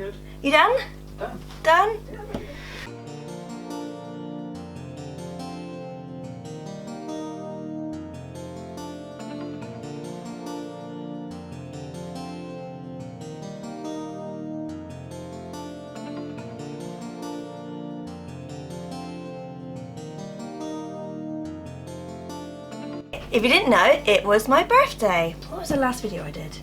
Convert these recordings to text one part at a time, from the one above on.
good. You done? Done. Done? Yeah. If you didn't know, it was my birthday. What was the last video I did?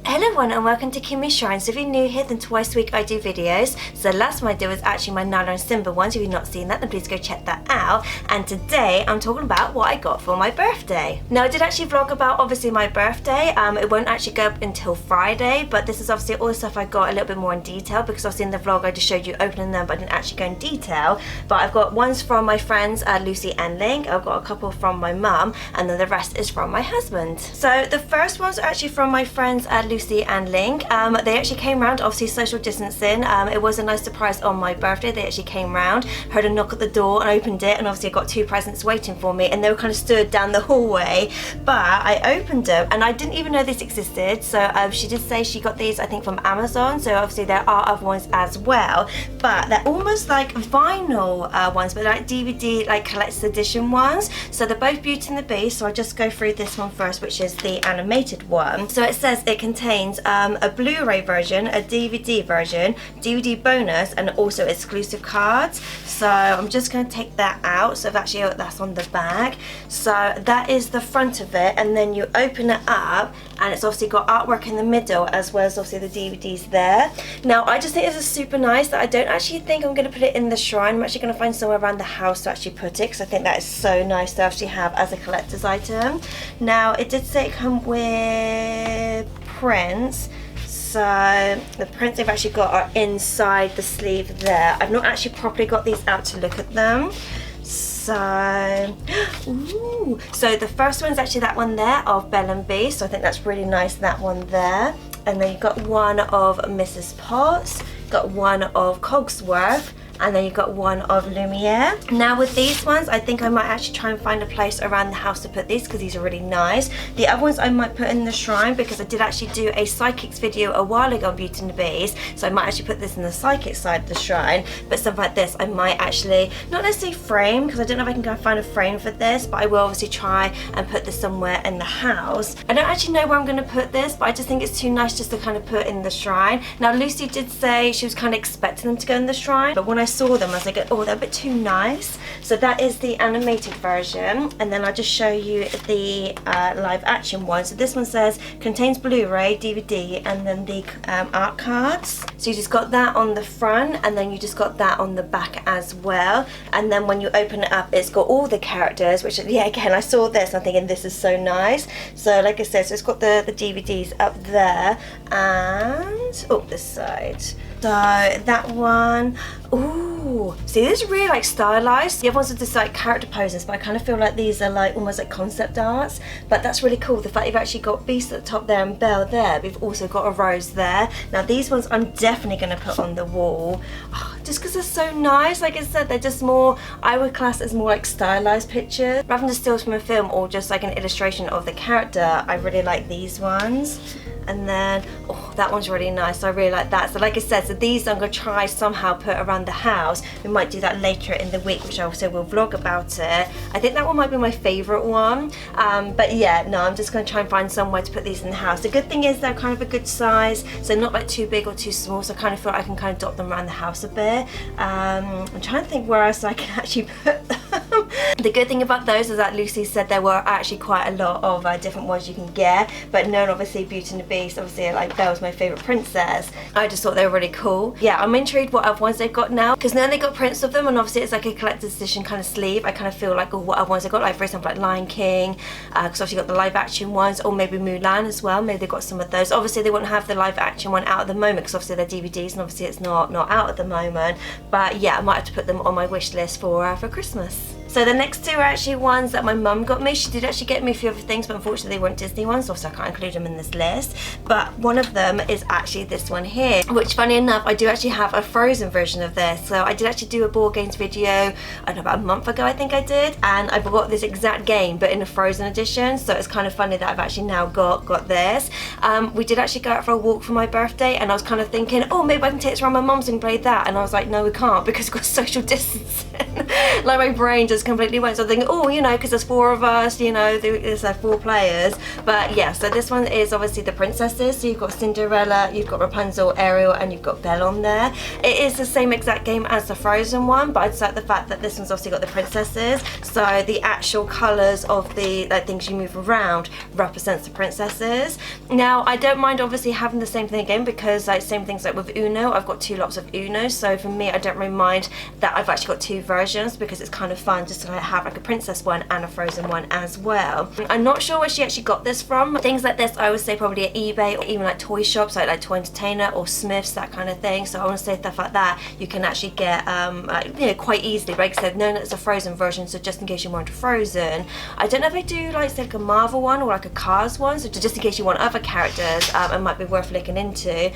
Hello everyone and welcome to Kimmy's Shrine. So if you're new here, then twice a week I do videos. So the last one I did was actually my Nala and Simba one. So if you've not seen that, then please go check that out. And today I'm talking about what I got for my birthday. Now I did actually vlog about obviously my birthday. It won't actually go up until Friday, but this is obviously all the stuff I got a little bit more in detail because obviously in the vlog I just showed you opening them, but I didn't actually go in detail. But I've got ones from my friends Lucy and Link. I've got a couple from my mum, and then the rest is from my husband. So the first ones are actually from my friends Lucy and Link. They actually came round, obviously social distancing. It was a nice surprise on my birthday. They actually came round, heard a knock at the door and opened it, and obviously I got two presents waiting for me, and they were kind of stood down the hallway, but I opened them and I didn't even know this existed. So she did say she got these I think from Amazon, so obviously there are other ones as well, but they're almost like vinyl ones, but like DVD like collector's edition ones. So they're both Beauty and the Beast. So I'll just go through this one first, which is the animated one. So it says it contains a Blu-ray version, a DVD version, DVD bonus, and also exclusive cards. So I'm just going to take that out. So that's on the back. So that is the front of it, and then you open it up and it's obviously got artwork in the middle as well as obviously the DVDs there. Now I just think this is super nice that I don't actually think I'm going to put it in the shrine. I'm actually going to find somewhere around the house to actually put it because I think that is so nice to actually have as a collector's item. Now it did say it come with prints. So the prints they've actually got are inside the sleeve there. I've not actually properly got these out to look at them. So, ooh. So the first one's actually that one there of Belle and Beast. So I think that's really nice, that one there. And then you've got one of Mrs. Potts, got one of Cogsworth, and then you've got one of Lumiere. Now with these ones, I think I might actually try and find a place around the house to put these because these are really nice. The other ones I might put in the shrine because I did actually do a Psychics video a while ago on Beauty and the Beast, so I might actually put this in the Psychic side of the shrine. But stuff like this I might actually, not necessarily frame, because I don't know if I can go and find a frame for this, but I will obviously try and put this somewhere in the house. I don't actually know where I'm going to put this, but I just think it's too nice just to kind of put in the shrine. Now Lucy did say she was kind of expecting them to go in the shrine, but when I saw them I was like, oh, they're a bit too nice. So that is the animated version, and then I'll just show you the live action one. So this one says contains Blu-ray, DVD, and then the art cards. So you just got that on the front, and then you just got that on the back as well. And then when you open it up, it's got all the characters, which, yeah, again, I saw this and I'm thinking this is so nice. So like I said, so it's got the DVDs up there, and oh, this side. So that one, ooh, see, this is really like stylized. The other ones are just like character poses, but I kind of feel like these are like almost like concept arts. But that's really cool, the fact you've actually got Beast at the top there and Belle there. We've also got a Rose there. Now these ones I'm definitely going to put on the wall, just because they're so nice. Like I said, they're just more, I would class as more like stylized pictures rather than just stills from a film or just like an illustration of the character. I really like these ones. And then, oh, that one's really nice. I really like that. So like I said, so these I'm going to try somehow put around the house. We might do that later in the week, which I also will vlog about it. I think that one might be my favourite one. But yeah, no, I'm just going to try and find somewhere to put these in the house. The good thing is they're kind of a good size, so not like too big or too small. So I kind of feel like I can kind of dot them around the house a bit. I'm trying to think where else I can actually put them. The good thing about those is that Lucy said there were actually quite a lot of different ones you can get, but known obviously Beauty and the Beast, obviously like Belle's my favourite princess. I just thought they were really cool. Yeah, I'm intrigued what other ones they've got now, because now they got prints of them, and obviously it's like a collector's edition kind of sleeve. I kind of feel like, oh, what other ones they've got, like for example like Lion King, because obviously got the live action ones, or maybe Mulan as well. Maybe they've got some of those. Obviously they wouldn't have the live action one out at the moment because obviously they're DVDs and obviously it's not out at the moment. But yeah, I might have to put them on my wish list for Christmas. So the next two are actually ones that my mum got me. She did actually get me a few other things, but unfortunately they weren't Disney ones, also I can't include them in this list. But one of them is actually this one here, which funny enough, I do actually have a Frozen version of this. So I did actually do a board games video, I don't know, about a month ago I think I did, and I bought this exact game but in a Frozen edition, so it's kind of funny that I've actually now got this. We did actually go out for a walk for my birthday, and I was kind of thinking, oh, maybe I can take this around my mum's and play that, and I was like, no we can't, because we've got social distancing. Like my brain just completely went, so I'm thinking, oh, you know, because there's 4 of us, you know, there's 4 players. But yeah, so this one is obviously the princesses, so you've got Cinderella, you've got Rapunzel, Ariel, and you've got Belle on there. It is the same exact game as the Frozen one, but I just like the fact that this one's obviously got the princesses, so the actual colours of the things you move around represents the princesses. Now I don't mind obviously having the same thing again, because like same things like with Uno, I've got 2 lots of Uno, so for me I don't really mind that I've actually got 2 versions, because it's kind of fun just to have like a princess one and a Frozen one as well. I'm not sure where she actually got this from. Things like this I would say probably at eBay, or even like toy shops like Toy Entertainer or Smith's, that kind of thing. So I want to say stuff like that you can actually get you know, quite easily. But like I said, knowing that it's a Frozen version, so just in case you want a Frozen, I don't know if they do like a Marvel one or like a Cars one, so just in case you want other characters, it might be worth looking into.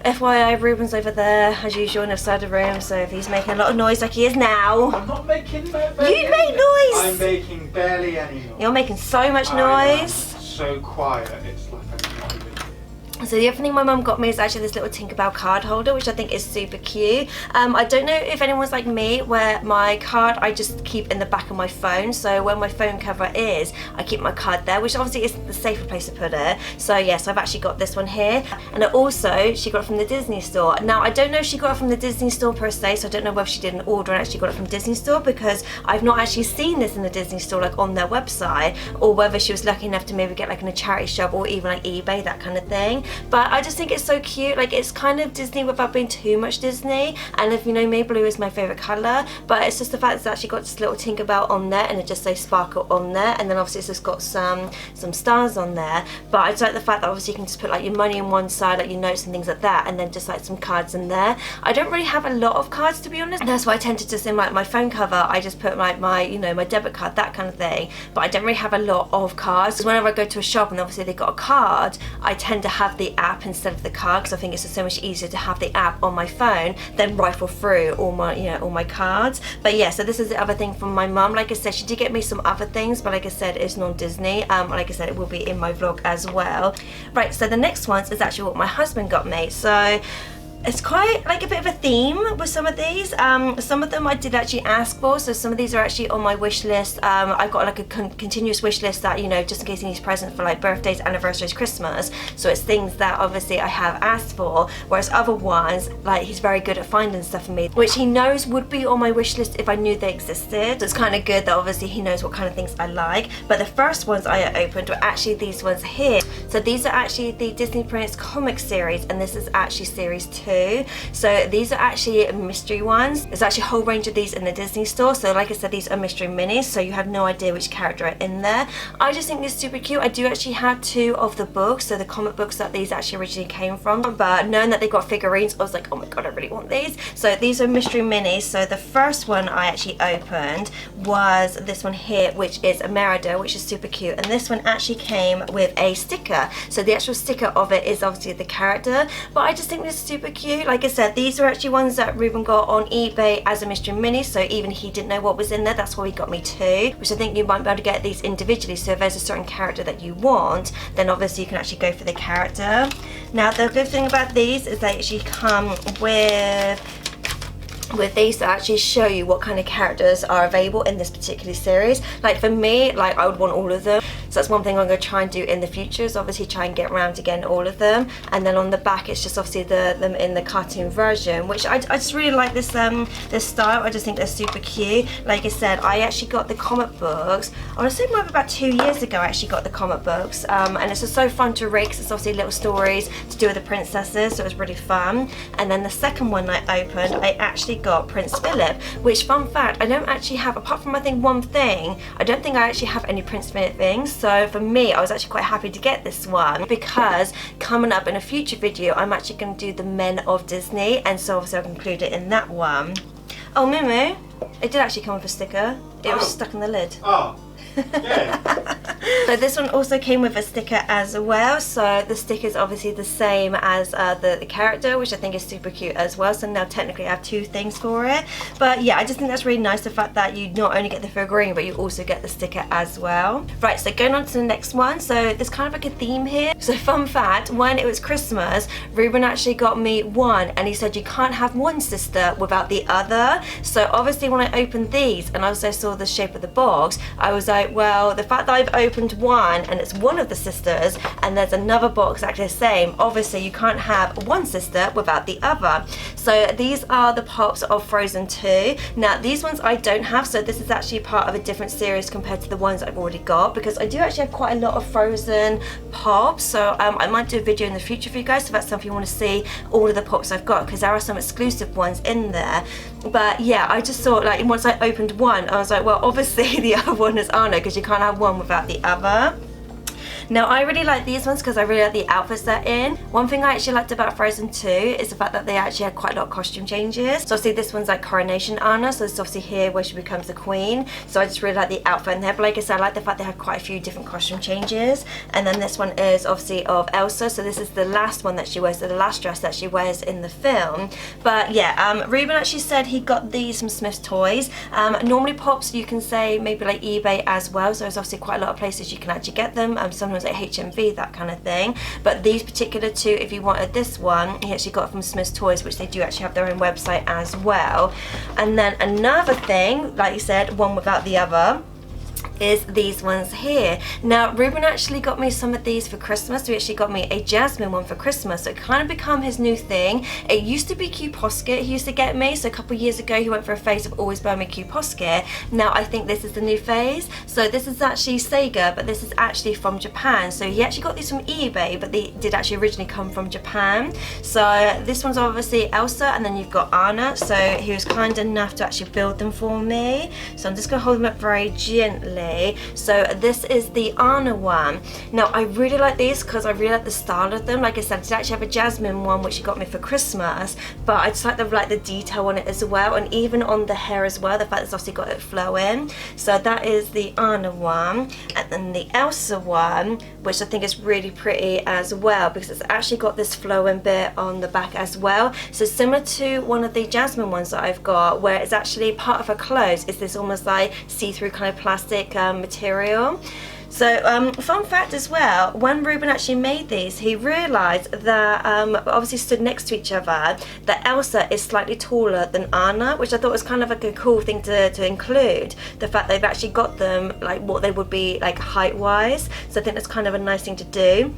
FYI, Ruben's over there, as usual, in the side of the room, so if he's making a lot of noise like he is now... I'm not making You make noise! I'm making barely any noise. You're making so much noise. So quiet, it's like I'm not even... So the other thing my mum got me is actually this little Tinkerbell card holder, which I think is super cute. I don't know if anyone's like me, where my card I just keep in the back of my phone, so where my phone cover is, I keep my card there, which obviously isn't the safer place to put it. So yes, I've actually got this one here, and also she got it from the Disney store. Now I don't know if she got it from the Disney store per se, so I don't know whether she did an order and actually got it from Disney store, because I've not actually seen this in the Disney store like on their website, or whether she was lucky enough to maybe get like in a charity shop or even like eBay, that kind of thing. But I just think it's so cute, like it's kind of Disney without being too much Disney, and if you know me, blue is my favourite colour, but it's just the fact it's actually got this little Tinkerbell on there, and it just says sparkle on there, and then obviously it's just got some stars on there. But I just like the fact that obviously you can just put like your money on one side, like your notes and things like that, and then just like some cards in there. I don't really have a lot of cards, to be honest, and that's why I tend to just in like my phone cover I just put like my, you know, my debit card, that kind of thing, but I don't really have a lot of cards, because whenever I go to a shop and obviously they've got a card, I tend to have the app instead of the card, because I think it's just so much easier to have the app on my phone than rifle through all my, you know, all my cards. But yeah, so this is the other thing from my mum. Like I said, she did get me some other things, but like I said, it's non-Disney. Like I said, it will be in my vlog as well. Right, so the next ones is actually what my husband got me. So it's quite like a bit of a theme with some of these. Some of them I did actually ask for, so some of these are actually on my wish list. I've got like a continuous wish list that, you know, just in case he needs presents for like birthdays, anniversaries, Christmas. So it's things that obviously I have asked for, whereas other ones, like he's very good at finding stuff for me, which he knows would be on my wish list if I knew they existed. So it's kind of good that obviously he knows what kind of things I like. But the first ones I opened were actually these ones here. So these are actually the Disney Prince comic series, and this is actually series 2. So these are actually mystery ones. There's actually a whole range of these in the Disney store. So like I said, these are mystery minis, so you have no idea which character are in there. I just think it's super cute. I do actually have 2 of the books, so the comic books that these actually originally came from. But knowing that they got figurines, I was like, oh my god, I really want these. So these are mystery minis. So the first one I actually opened was this one here, which is a Merida, which is super cute. And this one actually came with a sticker. So the actual sticker of it is obviously the character, but I just think this is super cute. Like I said, these are actually ones that Ruben got on eBay as a mystery mini, so even he didn't know what was in there. That's why he got me 2, which I think you might be able to get these individually. So if there's a certain character that you want, then obviously you can actually go for the character. Now the good thing about these is they actually come with these to actually show you what kind of characters are available in this particular series. Like for me, like I would want all of them, so that's one thing I'm going to try and do in the future, is obviously try and get around to getting all of them. And then on the back it's just obviously them in the cartoon version, which I just really like this this style. I just think they're super cute. Like I said, I actually got the comic books, I want to say it might be about 2 years ago I actually got the comic books, and it's just so fun to read, because it's obviously little stories to do with the princesses, so it was really fun. And then the second one I opened, I actually got Prince Philip, which, fun fact, I don't actually have, apart from I think one thing, I don't think I actually have any Prince Philip things. So for me, I was actually quite happy to get this one, because coming up in a future video I'm actually going to do the Men of Disney, and so obviously I'll include it in that one. Oh, Mumu, it did actually come with a sticker. It was stuck in the lid. Oh. Yeah. So this one also came with a sticker as well, so the sticker is obviously the same as the character, which I think is super cute as well. So now technically I have two things for it, but yeah, I just think that's really nice, the fact that you not only get the figurine but you also get the sticker as well. Right, so going on to the next one, so there's kind of like a theme here. So fun fact, when it was Christmas, Ruben actually got me one, and he said you can't have one sister without the other. So obviously when I opened these and also saw the shape of the box, I was like, well, the fact that I've opened one and it's one of the sisters and there's another box exactly the same, obviously you can't have one sister without the other. So these are the pops of Frozen 2. Now these ones I don't have, so this is actually part of a different series compared to the ones I've already got, because I do actually have quite a lot of Frozen pops. So I might do a video in the future for you guys, so that's something you want to see all of the pops I've got, because there are some exclusive ones in there. But yeah, I just thought, like, once I opened one, I was like, well, obviously the other one is Anna, because you can't have one without the other. Now I really like these ones because I really like the outfits they're in. One thing I actually liked about Frozen 2 is the fact that they actually had quite a lot of costume changes. So obviously this one's like Coronation Anna, so it's obviously here where she becomes the queen. So I just really like the outfit in there, but like I said, I like the fact they had quite a few different costume changes. And then this one is obviously of Elsa, so this is the last one that she wears, so the last dress that she wears in the film. But yeah, Ruben actually said he got these from Smith's Toys. Normally pops you can say maybe like eBay as well, so there's obviously quite a lot of places you can actually get them. Sometimes like HMV, that kind of thing. But these particular two, if you wanted this one, he actually got it from Smith's Toys, which they do actually have their own website as well. And then another thing, like you said, one without the other, is these ones here. Now Ruben actually got me some of these for Christmas. So he actually got me a Jasmine one for Christmas, so it kind of become his new thing. It used to be Kewpie he used to get me, so a couple of years ago he went for a phase of always buying me Kewpie. Now I think this is the new phase. So this is actually Sega, but this is actually from Japan. So he actually got these from eBay, but they did actually originally come from Japan. So this one's obviously Elsa, and then you've got Anna. So he was kind enough to actually build them for me. So I'm just going to hold them up very gently. So this is the Anna one. Now I really like these because I really like the style of them. Like I said, I did actually have a Jasmine one which she got me for Christmas, but I just like the detail on it as well, and even on the hair as well, the fact that it's obviously got it flowing. So that is the Anna one. And then the Elsa one, which I think is really pretty as well, because it's actually got this flowing bit on the back as well. So similar to one of the Jasmine ones that I've got, where it's actually part of her clothes is this almost like see-through kind of plastic material. So fun fact as well, when Ruben actually made these, he realised that obviously stood next to each other, that Elsa is slightly taller than Anna, which I thought was kind of like a cool thing to include, the fact they've actually got them like what they would be like height wise. So I think that's kind of a nice thing to do.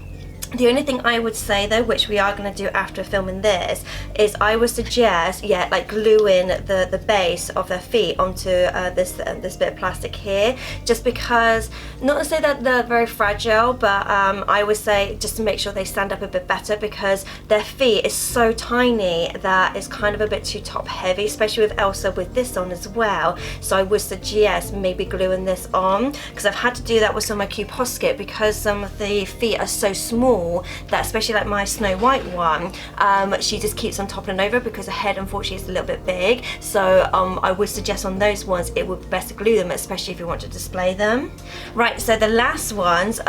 The only thing I would say though, which we are going to do after filming this, is I would suggest, yeah, like gluing the base of their feet onto this bit of plastic here, just because, not to say that they're very fragile, but I would say just to make sure they stand up a bit better, because their feet is so tiny that it's kind of a bit too top heavy, especially with Elsa with this on as well. So I would suggest maybe gluing this on, because I've had to do that with some of my Kewpie, because some of the feet are so small that, especially like my Snow White one, she just keeps on toppling over because her head unfortunately is a little bit big. So I would suggest on those ones it would be best to glue them, especially if you want to display them. Right, so the last ones,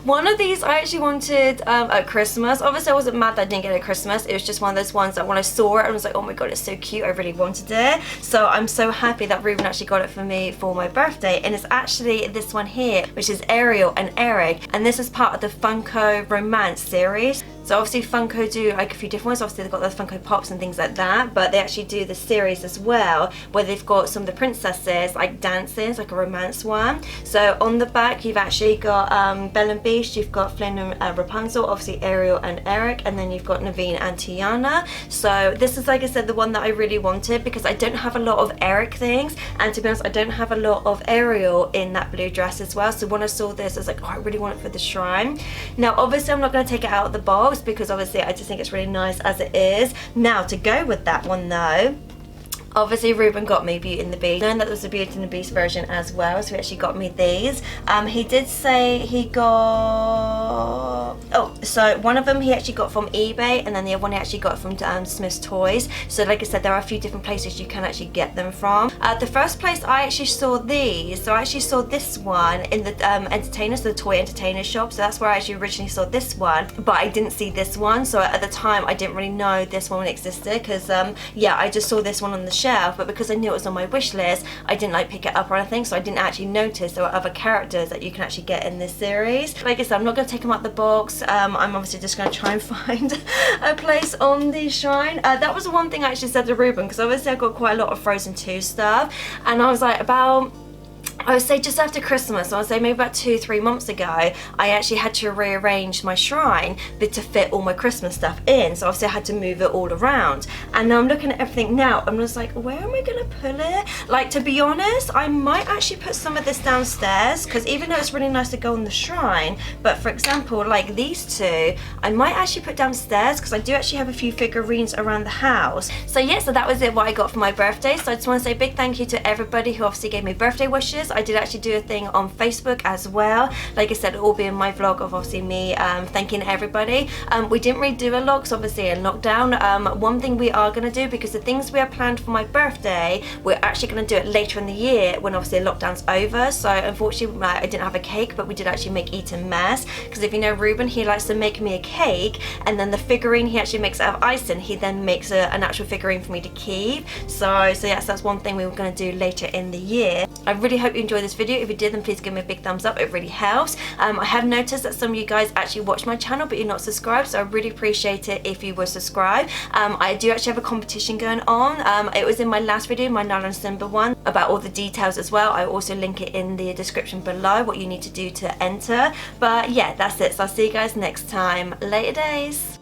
one of these I actually wanted at Christmas. Obviously I wasn't mad that I didn't get it at Christmas. It was just one of those ones that when I saw it I was like, oh my god, it's so cute, I really wanted it. So I'm so happy that Ruben actually got it for me for my birthday, and it's actually this one here, which is Ariel and Eric, and this is part of the Funko Romance series. So obviously Funko do like a few different ones. Obviously they've got those Funko Pops and things like that, but they actually do the series as well, where they've got some of the princesses like dancing, like a romance one. So on the back you've actually got Belle and Beast, you've got Flynn and Rapunzel, obviously Ariel and Eric, and then you've got Naveen and Tiana. So this is, like I said, the one that I really wanted, because I don't have a lot of Eric things, and to be honest I don't have a lot of Ariel in that blue dress as well. So when I saw this I was like, oh, I really want it for the shrine. Now obviously I'm not going to take it out of the box, because obviously I just think it's really nice as it is. Now to go with that one though, Obviously Ruben got me Beauty and the Beast, knowing that there was a Beauty and the Beast version as well, so he actually got me these. He did say he got, so one of them he actually got from eBay, and then the other one he actually got from Smith's Toys. So like I said, there are a few different places you can actually get them from. The first place I actually saw these, so I actually saw this one in the entertainers, the toy entertainer shop, so that's where I actually originally saw this one, but I didn't see this one. So at the time I didn't really know this one existed, because yeah, I just saw this one on the shelf, but because I knew it was on my wish list, I didn't like pick it up or anything, so I didn't actually notice there were other characters that you can actually get in this series. Like I said, I'm not going to take them out the box. I'm obviously just going to try and find a place on the shrine. That was the one thing I actually said to Ruben, because obviously I got quite a lot of Frozen 2 stuff, and I was like, I would say just after Christmas, I would say maybe about 2-3 months ago, I actually had to rearrange my shrine to fit all my Christmas stuff in. So obviously I had to move it all around. And now I'm looking at everything now, I'm just like, where am I gonna put it? Like, to be honest, I might actually put some of this downstairs, because even though it's really nice to go on the shrine, but for example, like these two, I might actually put downstairs, because I do actually have a few figurines around the house. So yeah, so that was it, what I got for my birthday. So I just want to say a big thank you to everybody who obviously gave me birthday wishes. I did actually do a thing on Facebook as well. Like I said, it will be in my vlog of obviously me thanking everybody. We didn't really do a vlog, so obviously in lockdown. One thing we are going to do, because the things we have planned for my birthday, we're actually going to do it later in the year when obviously lockdown's over. So unfortunately I didn't have a cake, but we did actually make Eat and Mess, because if you know Ruben, he likes to make me a cake, and then the figurine he actually makes out of icing, he then makes an actual figurine for me to keep. So yes, that's one thing we were going to do later in the year. I really hope you enjoyed this video. If you did, then please give me a big thumbs up, it really helps. I have noticed that some of you guys actually watch my channel but you're not subscribed, so I really appreciate it if you were subscribed. I do actually have a competition going on. It was in my last video, my Nala and Simba one, about all the details as well. I also link it in the description below, what you need to do to enter. But yeah, that's it, so I'll see you guys next time. Later days.